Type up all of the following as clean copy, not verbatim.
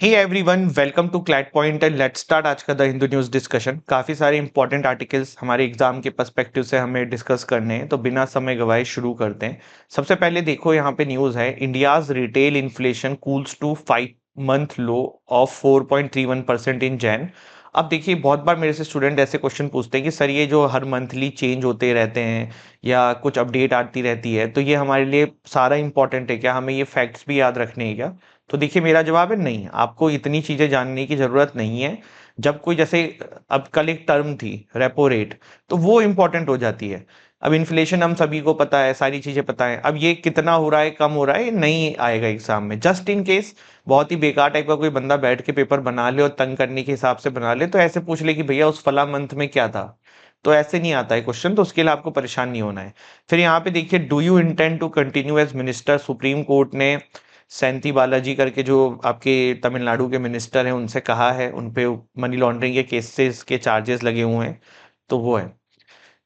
Hey everyone, welcome to CLAT point and let's start आज का the Hindu news discussion. काफ़ी सारे इंपॉर्टेंट आर्टिकल्स हमारे एग्जाम के पर्सपेक्टिव से हमें डिस्कस करने हैं, तो बिना समय गवाए शुरू करते हैं। सबसे पहले देखो, यहाँ पे न्यूज़ है, India's retail inflation cools to 5 month low of 4.31% in Jan. अब देखिए, बहुत बार मेरे से स्टूडेंट ऐसे क्वेश्चन पूछते हैं कि सर, ये जो हर मंथली चेंज होते रहते हैं या कुछ अपडेट आती रहती है, तो ये हमारे लिए सारा इंपॉर्टेंट है क्या? हमें ये फैक्ट्स भी याद रखने हैं क्या? तो देखिए, मेरा जवाब है नहीं, आपको इतनी चीजें जानने की जरूरत नहीं है। जब कोई जैसे अब कल एक टर्म थी रेपो रेट, तो वो इंपॉर्टेंट हो जाती है। अब इन्फ्लेशन हम सभी को पता है, सारी चीजें पता है। अब ये कितना हो रहा है, कम हो रहा है, ये नहीं आएगा एग्जाम में। जस्ट इन केस बहुत ही बेकार टाइप का कोई बंदा बैठ के पेपर बना ले और तंग करने के हिसाब से बना ले, तो ऐसे पूछ ले कि भैया उस फला मंथ में क्या था। तो ऐसे नहीं आता है क्वेश्चन, तो उसके लिए आपको परेशान नहीं होना है। फिर यहाँ पे देखिए, do you intend to continue as minister? Supreme court ने सैंती बालाजी करके जो आपके तमिलनाडु के मिनिस्टर हैं उनसे कहा है, उन पे मनी लॉन्ड्रिंग के केसेस के चार्जेस लगे हुए हैं। तो वो है,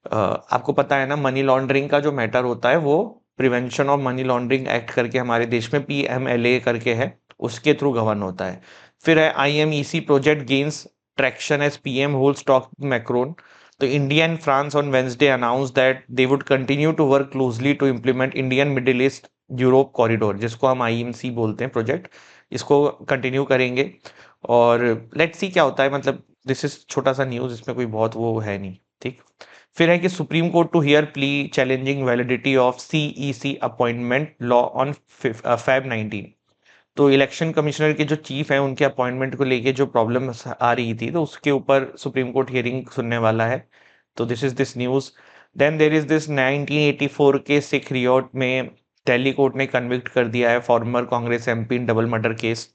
आपको पता है ना, मनी लॉन्ड्रिंग का जो मैटर होता है वो prevention of money laundering act करके हमारे देश में पीएमएलए करके है, उसके थ्रू गवर्न होता है। फिर है, IMEC project gains traction as PM holds talk Macron. तो India and France on Wednesday announce that they would continue to work closely to implement Indian Middle East Europe corridor, जिसको हम IMC बोलते हैं project. इसको continue करेंगे और let's see क्या होता है। मतलब दिस इज छोटा सा न्यूज़, इसमें कोई बहुत वो है नहीं। ठीक। फिर है कि supreme court to hear plea challenging validity of CEC appointment law on Feb 19। तो इलेक्शन कमिश्नर के जो चीफ है, उनके अपॉइंटमेंट को लेके जो प्रॉब्लम आ रही थी, तो उसके ऊपर सुप्रीम कोर्ट हियरिंग सुनने वाला है। तो this is this news. Then there is this 1984 के सिख रियोट में दिल्ली कोर्ट ने कन्विक्ट कर दिया है farmer Congress MP in double murder case.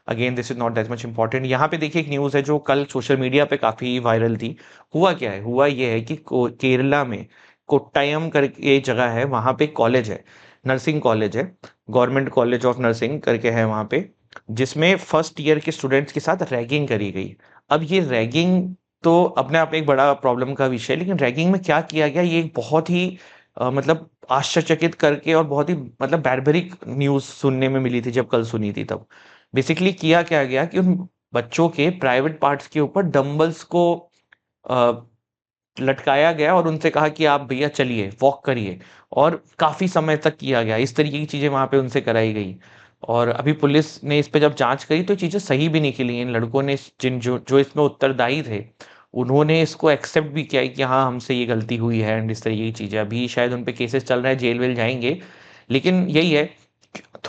Again this is not that much important. यहाँ पे देखिए, एक न्यूज है जो कल सोशल मीडिया पे काफी वायरल थी। हुआ क्या है, हुआ ये है कि केरला में कोट्टायम करके एक जगह है, वहां पे कॉलेज है, नर्सिंग कॉलेज है, गवर्नमेंट कॉलेज ऑफ नर्सिंग करके है वहां पे, जिसमें फर्स्ट ईयर के स्टूडेंट्स के साथ रैगिंग करी गई। अब ये रैगिंग तो अपने आप में एक बड़ा प्रॉब्लम का विषय है, लेकिन रैगिंग में क्या किया गया, ये एक बहुत ही मतलब आश्चर्यचकित करके और बहुत ही मतलब बैरबरिक न्यूज सुनने में मिली थी जब कल सुनी थी तब। बेसिकली किया क्या गया कि उन बच्चों के प्राइवेट पार्ट्स के ऊपर डंबल्स को अ, लटकाया गया और उनसे कहा कि आप भैया चलिए, वॉक करिए। और काफी समय तक किया गया, इस तरीके की चीजें वहां पे उनसे कराई गई। और अभी पुलिस ने इस पे जब जांच करी, तो चीजें सही भी निकली। इन लड़कों ने जिन जो जो इसमें उत्तरदायी थे, उन्होंने इसको एक्सेप्ट भी किया है कि हाँ, हमसे ये गलती हुई है एंड इस तरीके की चीजें। अभी शायद उन पे केसेस चल रहे हैं, जेल वेल जाएंगे। लेकिन यही है,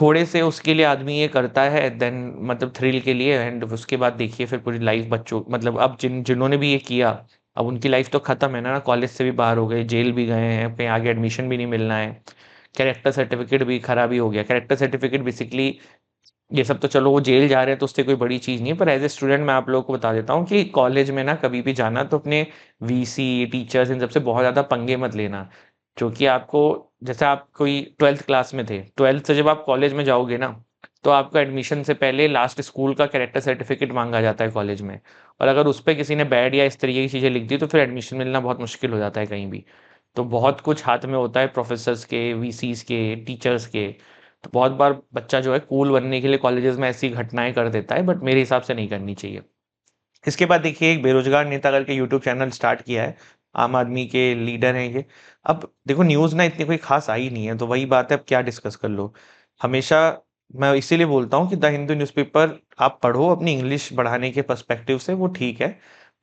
थोड़े से उसके लिए आदमी ये करता है, देन मतलब थ्रिल के लिए, एंड उसके बाद देखिए फिर पूरी लाइफ बच्चों, मतलब अब जिन्होंने भी ये किया, अब उनकी लाइफ तो खत्म है ना। कॉलेज से भी बाहर हो गए, जेल भी गए हैं, कहीं आगे एडमिशन भी नहीं मिलना है, कैरेक्टर सर्टिफिकेट भी खराब ही हो गया। कैरेक्टर सर्टिफिकेट बेसिकली, ये सब तो चलो, वो जेल जा रहे हैं तो उससे कोई बड़ी चीज नहीं है, पर एज ए स्टूडेंट मैं आप लोगों को बता देता हूँ कि कॉलेज में ना कभी भी जाना तो अपने वीसी टीचर्स इन सबसे बहुत ज्यादा पंगे मत लेना। क्योंकि आपको, जैसे आप कोई 12th क्लास में थे, 12th से जब आप कॉलेज में जाओगे ना, तो आपको एडमिशन से पहले लास्ट स्कूल का कैरेक्टर सर्टिफिकेट मांगा जाता है कॉलेज में। और अगर उस पर किसी ने बैड या इस तरीके की चीजें लिख दी, तो फिर एडमिशन मिलना बहुत मुश्किल हो जाता है कहीं भी। तो बहुत कुछ हाथ में होता है प्रोफेसर्स के, वीसीस के, टीचर्स के। तो बहुत बार बच्चा जो है कूल बनने के लिए कॉलेजेस में ऐसी घटनाएं कर देता है, बट मेरे हिसाब से नहीं करनी चाहिए। इसके बाद देखिए, एक बेरोजगार नेता करके यूट्यूब चैनल स्टार्ट किया है, आम आदमी के लीडर हैं ये। अब देखो, न्यूज ना इतनी कोई खास आई नहीं है, तो वही बात है, अब क्या डिस्कस कर लो। हमेशा मैं इसीलिए बोलता हूँ कि द हिंदू न्यूज़पेपर आप पढ़ो अपनी इंग्लिश बढ़ाने के पर्सपेक्टिव से, वो ठीक है।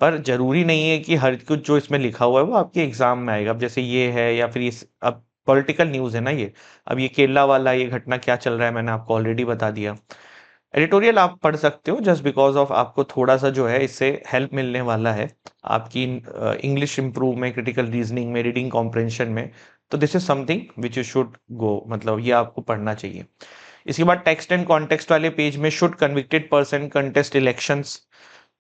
पर जरूरी नहीं है कि हर कुछ जो इसमें लिखा हुआ है वो आपके एग्जाम में आएगा। अब जैसे ये है, या फिर इस, अब पॉलिटिकल न्यूज है ना ये। अब ये केरला वाला, ये घटना क्या चल रहा है, मैंने आपको ऑलरेडी बता दिया। एडिटोरियल आप पढ़ सकते हो, जस्ट बिकॉज ऑफ आपको थोड़ा सा जो है इससे हेल्प मिलने वाला है आपकी इंग्लिश इंप्रूव में, क्रिटिकल रीजनिंग में, रीडिंग कॉम्प्रेंशन में। तो this is something which you should go, मतलब ये आपको पढ़ना चाहिए। इसके बाद टेक्स्ट एंड कॉन्टेक्स्ट वाले पेज में, should convicted person contest elections.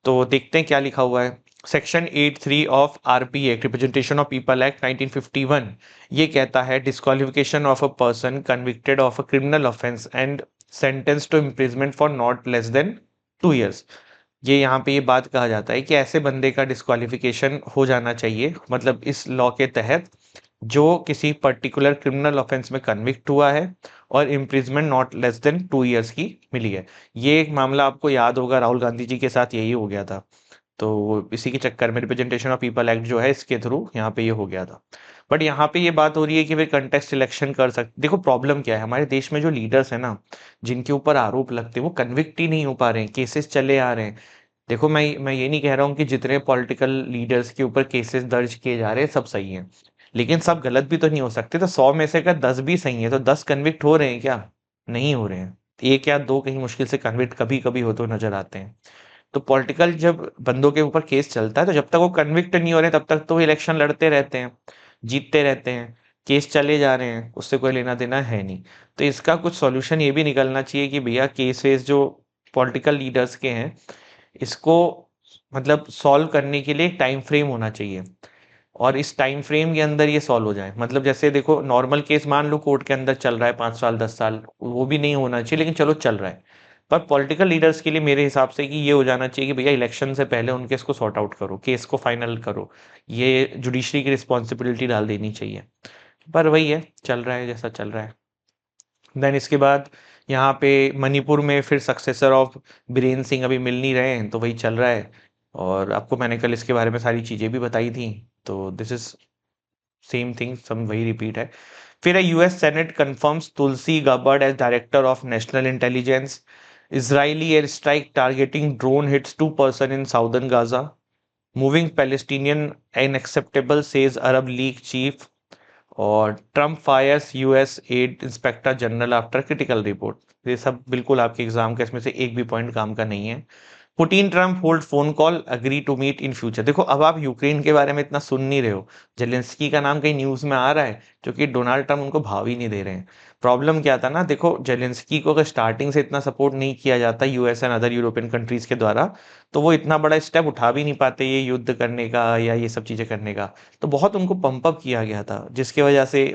तो देखते हैं क्या लिखा हुआ है। Section 83 of RP act, representation of people act 1951, ये कहता है disqualification of a person convicted of a criminal offence and sentence to imprisonment for not less than 2 years। ये यहाँ पे ये बात कहा जाता है कि ऐसे बंदे का डिस्क्वालिफिकेशन हो जाना चाहिए, मतलब इस लॉ के तहत, जो किसी पर्टिकुलर क्रिमिनल ऑफेंस में कन्विक्ट हुआ है और imprisonment not less than 2 years की मिली है। ये एक मामला आपको याद होगा, राहुल गांधी जी के साथ यही हो गया था। तो इसी के चक्कर में रिप्रेजेंटेशन ऑफ पीपल एक्ट जो है इसके थ्रू यहाँ पे ये हो गया था। बट यहाँ पे ये बात हो रही है कि वे कंटेस्ट इलेक्शन कर सकते। देखो प्रॉब्लम क्या है, हमारे देश में जो लीडर्स है ना, जिनके ऊपर आरोप लगते हैं वो कन्विक्ट ही नहीं हो पा रहे हैं, केसेस चले आ रहे हैं। देखो मैं ये नहीं कह रहा हूँ कि जितने पॉलिटिकल लीडर्स के ऊपर केसेस दर्ज किए जा रहे हैं सब सही हैं, लेकिन सब गलत भी तो नहीं हो सकते। तो 100 में से अगर 10 भी सही है तो 10 कन्विक्ट हो रहे हैं क्या? नहीं हो रहे हैं। एक या दो कहीं मुश्किल से कन्विक्ट कभी कभी होते हुए नजर आते हैं। तो पॉलिटिकल जब बंदों के ऊपर केस चलता है तो जब तक वो कन्विक्ट नहीं हो रहे तब तक तो वो इलेक्शन लड़ते रहते हैं, जीतते रहते हैं, केस चले जा रहे हैं, उससे कोई लेना देना है नहीं। तो इसका कुछ सॉल्यूशन ये भी निकलना चाहिए कि भैया केसेस जो पॉलिटिकल लीडर्स के हैं, इसको मतलब सॉल्व करने के लिए एक टाइम फ्रेम होना चाहिए, और इस टाइम फ्रेम के अंदर ये सॉल्व हो जाए। मतलब जैसे देखो नॉर्मल केस मान लो कोर्ट के अंदर चल रहा है 5 साल 10 साल, वो भी नहीं होना चाहिए, लेकिन चलो चल रहा है। पर पॉलिटिकल लीडर्स के लिए मेरे हिसाब से कि ये हो जाना चाहिए कि भैया इलेक्शन से पहले उनके इसको सॉर्ट आउट करो, केस को फाइनल करो। ये जुडिशरी की रिस्पॉन्सिबिलिटी डाल देनी चाहिए। पर वही है, चल रहा है जैसा चल रहा है। देन इसके बाद यहाँ पे मणिपुर में फिर सक्सेसर ऑफ बीरेन सिंह अभी मिल नहीं रहे हैं, तो वही चल रहा है। और आपको मैंने कल इसके बारे में सारी चीजें भी बताई थी। तो this is same thing, same वही रिपीट है। फिर है US senate confirms Tulsi Gabbard as director of national intelligence. Israeli air strike targeting drone hits 2 person in southern Gaza. Moving Palestinian unacceptable says Arab League chief. और Trump fires US aid inspector general after critical report. ये सब बिल्कुल आपके exam के इसमें से एक भी पॉइंट काम का नहीं है। Putin Trump hold phone call agree to meet in future. देखो अब आप यूक्रेन के बारे में इतना सुन नहीं रहे हो, जेलेंस्की का नाम कहीं न्यूज में आ रहा है, क्योंकि डोनाल्ड ट्रम्प उनको भाव ही नहीं दे रहे हैं। प्रॉब्लम क्या था ना, देखो जेलेंस्की को अगर स्टार्टिंग से इतना सपोर्ट नहीं किया जाता US and other European countries के द्वारा, तो वो इतना बड़ा स्टेप उठा भी नहीं पाते ये युद्ध करने का या ये सब चीजें करने का। तो बहुत उनको पंप अप किया गया था, जिसकी वजह से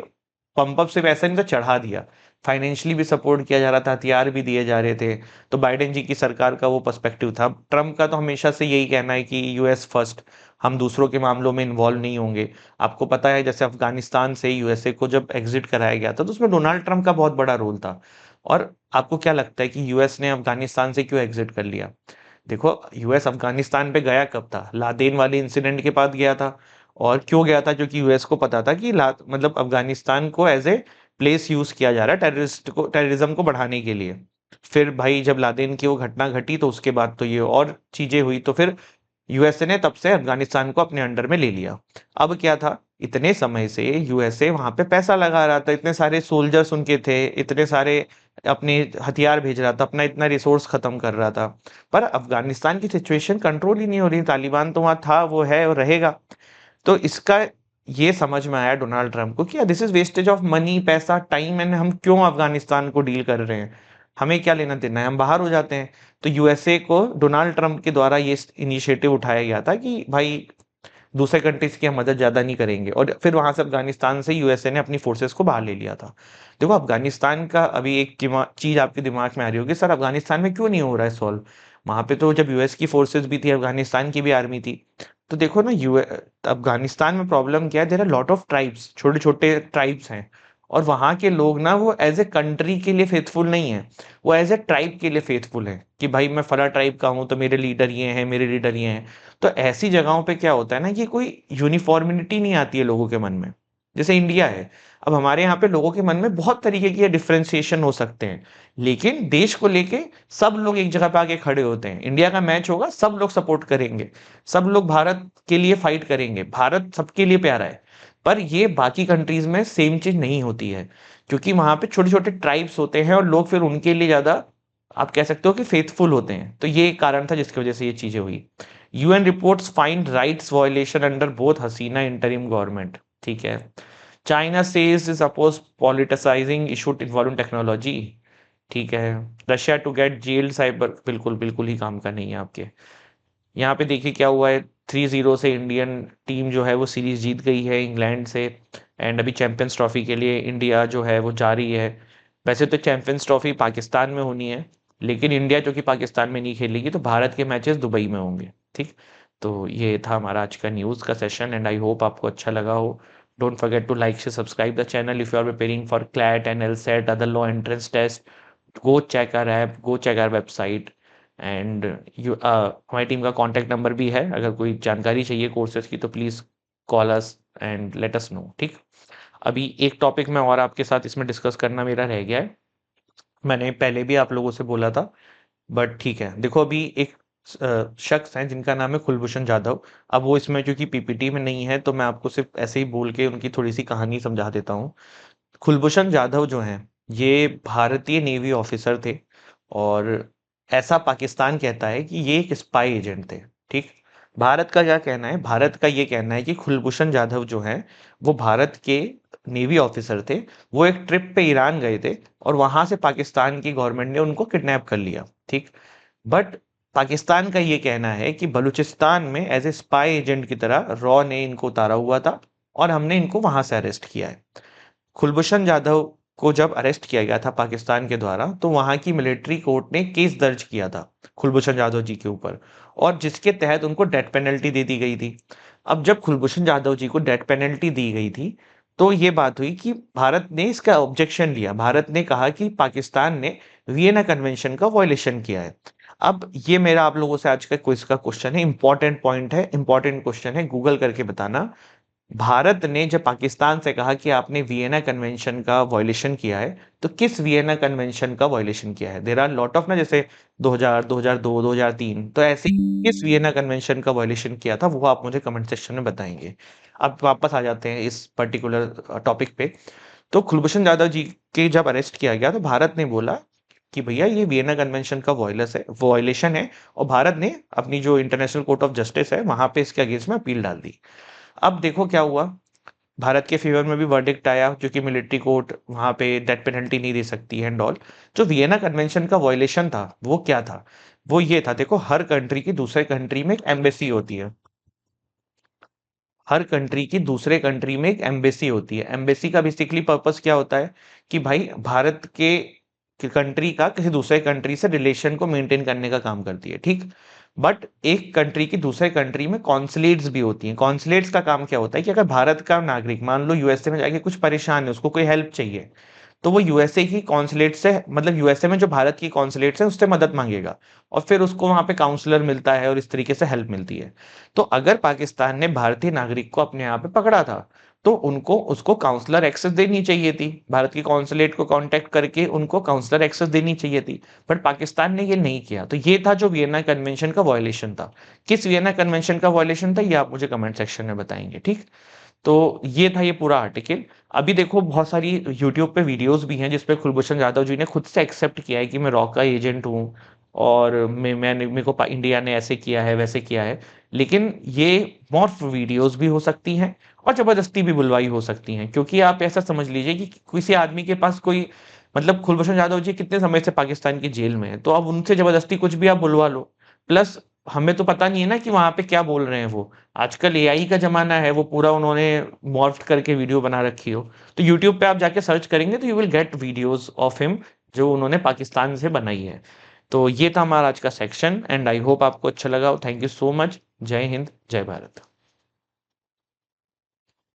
पंप अप सिर्फ ऐसा नहीं था, चढ़ा दिया। फाइनेंशियली भी सपोर्ट किया जा रहा था, हथियार भी दिए जा रहे थे। तो बाइडेन जी की सरकार का वो पर्सपेक्टिव था। ट्रम्प का तो हमेशा से यही कहना है कि यूएस फर्स्ट, हम दूसरों के मामलों में इन्वॉल्व नहीं होंगे। आपको पता है जैसे अफगानिस्तान से यूएसए को जब एग्जिट कराया गया था तो उसमें डोनाल्ड ट्रम्प का बहुत बड़ा रोल था। और आपको क्या लगता है कि यूएस ने अफगानिस्तान से क्यों एग्जिट कर लिया? देखो यूएस अफगानिस्तान पे गया कब था? लादेन वाले इंसिडेंट के बाद गया था। और क्यों गया था? क्योंकि यूएस को पता था कि मतलब अफगानिस्तान को एज ए प्लेस यूज किया जा रहा है टेररिज्म को बढ़ाने के लिए। फिर भाई जब लादेन की वो घटना घटी तो उसके बाद तो ये और चीजें हुई, तो फिर यूएसए ने तब से अफगानिस्तान को अपने अंडर में ले लिया। अब क्या था, इतने समय से यूएसए वहां पे पैसा लगा रहा था, इतने सारे सोल्जर्स उनके थे, इतने सारे अपने हथियार भेज रहा था, अपना इतना रिसोर्स खत्म कर रहा था। पर अफगानिस्तान की सिचुएशन कंट्रोल ही नहीं हो रही, तालिबान तो वहां था, वो है और रहेगा। तो इसका ये समझ में आया डोनाल्ड ट्रम्प को कि this is wastage of money, पैसा, टाइम, एंड हम क्यों अफगानिस्तान को डील कर रहे हैं, हमें क्या लेना देना है, हम बाहर हो जाते हैं। तो यूएसए को डोनाल्ड ट्रम्प के द्वारा ये इनिशिएटिव उठाया गया था कि भाई दूसरे कंट्रीज की हम मदद ज्यादा नहीं करेंगे, और फिर वहां से अफगानिस्तान से यूएसए ने अपनी फोर्सेस को बाहर ले लिया था। देखो अफगानिस्तान का अभी एक चीज आपके दिमाग में आ रही होगी, सर अफगानिस्तान में क्यों नहीं हो रहा है सॉल्व? वहां पे तो जब यूएस की फोर्सेस भी थी, अफगानिस्तान की भी आर्मी थी। तो देखो ना अफगानिस्तान में प्रॉब्लम क्या है, there are lot of tribes, छोटे छोटे ट्राइब्स हैं। और वहां के लोग ना वो एज ए कंट्री के लिए फेथफुल नहीं है, वो एज ए ट्राइब के लिए फेथफुल है कि भाई मैं फला ट्राइब का हूं तो मेरे लीडर ये हैं, मेरे लीडर ये हैं। तो ऐसी जगहों पे क्या होता है ना कि कोई यूनिफॉर्मिलिटी नहीं आती है लोगों के मन में। जैसे इंडिया है, अब हमारे यहाँ पे लोगों के मन में बहुत तरीके की डिफरेंशिएशन हो सकते हैं, लेकिन देश को लेके सब लोग एक जगह पे आके खड़े होते हैं। इंडिया का मैच होगा, सब लोग सपोर्ट करेंगे, सब लोग भारत के लिए फाइट करेंगे, भारत सबके लिए प्यारा है। पर ये बाकी कंट्रीज में सेम चीज नहीं होती है, क्योंकि वहां पे छोटे छोटे ट्राइब्स होते हैं और लोग फिर उनके लिए ज्यादा, आप कह सकते हो कि फेथफुल होते हैं। तो ये एक कारण था जिसकी वजह से ये चीजें हुई। UN reports find rights violation under both Hasina interim government. ठीक है। China says is oppose politicising issue involving technology. ठीक है। Russia to get jailed cyber, बिल्कुल बिल्कुल ही काम का नहीं है आपके। यहाँ पे देखिए क्या हुआ है, 3-0 से इंडियन टीम जो है वो सीरीज जीत गई है इंग्लैंड से। एंड अभी चैंपियंस ट्रॉफी के लिए इंडिया जो है वो जा रही है। वैसे तो चैंपियंस ट्रॉफी पाकिस्तान में होनी है, लेकिन इंडिया जो कि पाकिस्तान में नहीं खेलेगी, तो भारत के मैचेस दुबई में होंगे। ठीक। तो ये था हमारा आज का न्यूज़ का सेशन, एंड आई होप आपको अच्छा लगा हो। Don't forget to like, share, subscribe the channel. If you are preparing for CLAT and LSAT, other law entrance test, go check our app, go check our website. And you हमारी team का contact number भी है, अगर कोई जानकारी चाहिए courses की तो please call us and let us know. ठीक, अभी एक टॉपिक में और आपके साथ इसमें डिस्कस करना मेरा रह गया है, मैंने पहले भी आप लोगों से बोला था, बट ठीक है। देखो, अभी एक शख्स हैं जिनका नाम है कुलभूषण जाधव। अब वो इसमें क्योंकि पीपीटी में नहीं है तो मैं आपको सिर्फ ऐसे ही बोल के उनकी थोड़ी सी कहानी समझा देता हूँ। कुलभूषण जाधव जो हैं, ये भारतीय नेवी ऑफिसर थे और ऐसा पाकिस्तान कहता है कि ये एक स्पाई एजेंट थे। ठीक, भारत का क्या कहना है? भारत का ये कहना है कि कुलभूषण जाधव जो हैं, वो भारत के नेवी ऑफिसर थे। वो एक ट्रिप पे ईरान गए थे और वहां से पाकिस्तान की गवर्नमेंट ने उनको किडनैप कर लिया। ठीक, बट पाकिस्तान का ये कहना है कि बलूचिस्तान में एज ए स्पाई एजेंट की तरह रॉ ने इनको उतारा हुआ था और हमने इनको वहां से अरेस्ट किया है। कुलभूषण जाधव को जब अरेस्ट किया गया था पाकिस्तान के द्वारा, तो वहां की मिलिट्री कोर्ट ने केस दर्ज किया था कुलभूषण जाधव जी के ऊपर, और जिसके तहत उनको डेथ पेनल्टी दे दी गई थी। अब जब कुलभूषण जाधव जी को डेथ पेनल्टी दी गई थी, तो ये बात हुई कि भारत ने इसका ऑब्जेक्शन लिया। भारत ने कहा कि पाकिस्तान ने वियना कन्वेंशन का वॉयलेशन किया है। अब ये मेरा आप लोगों से आज का क्विज का क्वेश्चन है, इंपॉर्टेंट पॉइंट है, इंपॉर्टेंट क्वेश्चन है, गूगल करके बताना। भारत ने जब पाकिस्तान से कहा कि आपने वियना कन्वेंशन का वॉयलेशन किया है, तो किस वियना कन्वेंशन का वॉयलेशन किया है? देयर आर लॉट ऑफ ना, जैसे 2000, 2002, 2003, तो ऐसे ही किस वियना कन्वेंशन का वॉयलेशन किया था, वो आप मुझे कमेंट सेक्शन में बताएंगे। अब वापस आ जाते हैं इस पर्टिकुलर टॉपिक पे। तो कुलभूषण जाधव जी के जब अरेस्ट किया गया, तो भारत ने बोला कि भैया ये वियना कन्वेंशन का वॉयलेशन है, और भारत ने अपनी जो इंटरनेशनल कोर्ट ऑफ जस्टिस है वहां पे इसके अगेंस्ट में अपील डाल दी। अब देखो क्या हुआ, भारत के फेवर में भी वर्डिक्ट आया, क्योंकि मिलिट्री कोर्ट वहां पे डेथ पेनल्टी नहीं दे सकती है एंड ऑल। जो वियना कन्वेंशन का वॉयलेशन था वो क्या था? वो ये था, देखो, हर कंट्री की दूसरे कंट्री में एक एम्बेसी होती है। हर कंट्री की दूसरे कंट्री में एक एम्बेसी होती है। एम्बेसी का बेसिकली पर्पस क्या होता है कि भाई भारत के कंट्री का किसी दूसरे कंट्री से रिलेशन को मेंटेन करने का काम करती है। ठीक, बट एक कंट्री की दूसरे कंट्री में कॉन्सुलेट्स भी होती हैं। कॉन्सुलेट्स का काम क्या होता है कि अगर भारत का नागरिक मान लो यूएसए में जाके कुछ परेशान है, उसको कोई हेल्प चाहिए, तो वो यूएसए की कॉन्सुलेट से, मतलब यूएसए में जो भारत की कॉन्सुलेट्स है उससे मदद मांगेगा, और फिर उसको वहां पे काउंसलर मिलता है और इस तरीके से हेल्प मिलती है। तो अगर पाकिस्तान ने भारतीय नागरिक को अपने यहाँ पे पकड़ा था, तो उनको उसको काउंसलर एक्सेस देनी चाहिए थी, भारत की कॉन्सुलेट को कांटेक्ट करके उनको काउंसलर एक्सेस देनी चाहिए थी। बट पाकिस्तान ने ये नहीं किया, तो ये था जो वियना कन्वेंशन का वॉयलेशन था। किस वियना कन्वेंशन का वॉयलेशन था, ये आप मुझे कमेंट सेक्शन में बताएंगे। ठीक, तो ये था ये पूरा आर्टिकल। अभी देखो, बहुत सारी यूट्यूब पे वीडियोस भी हैं जिसपे कुलभूषण जाधव जी ने खुद से एक्सेप्ट किया है कि मैं रॉ का एजेंट हूँ, और मैंने मेरे को इंडिया ने ऐसे किया है वैसे किया है। लेकिन ये मॉर्फ वीडियोस भी हो सकती हैं और जबरदस्ती भी बुलवाई हो सकती हैं, क्योंकि आप ऐसा समझ लीजिए कि किसी आदमी के पास कोई, मतलब कुलभूषण जाधव जी कितने समय से पाकिस्तान की जेल में है, तो अब उनसे जबरदस्ती कुछ भी आप बुलवा लो। प्लस हमें तो पता नहीं है ना कि वहां पे क्या बोल रहे हैं वो। आजकल एआई का जमाना है, वो पूरा उन्होंने मॉर्फ करके वीडियो बना रखी हो। तो यूट्यूब पे आप जाके सर्च करेंगे तो you will get videos of him जो उन्होंने पाकिस्तान से बनाई है। तो ये था हमारा आज का सेक्शन, एंड आई होप आपको अच्छा लगा। Thank you so much. जय हिंद, जय भारत।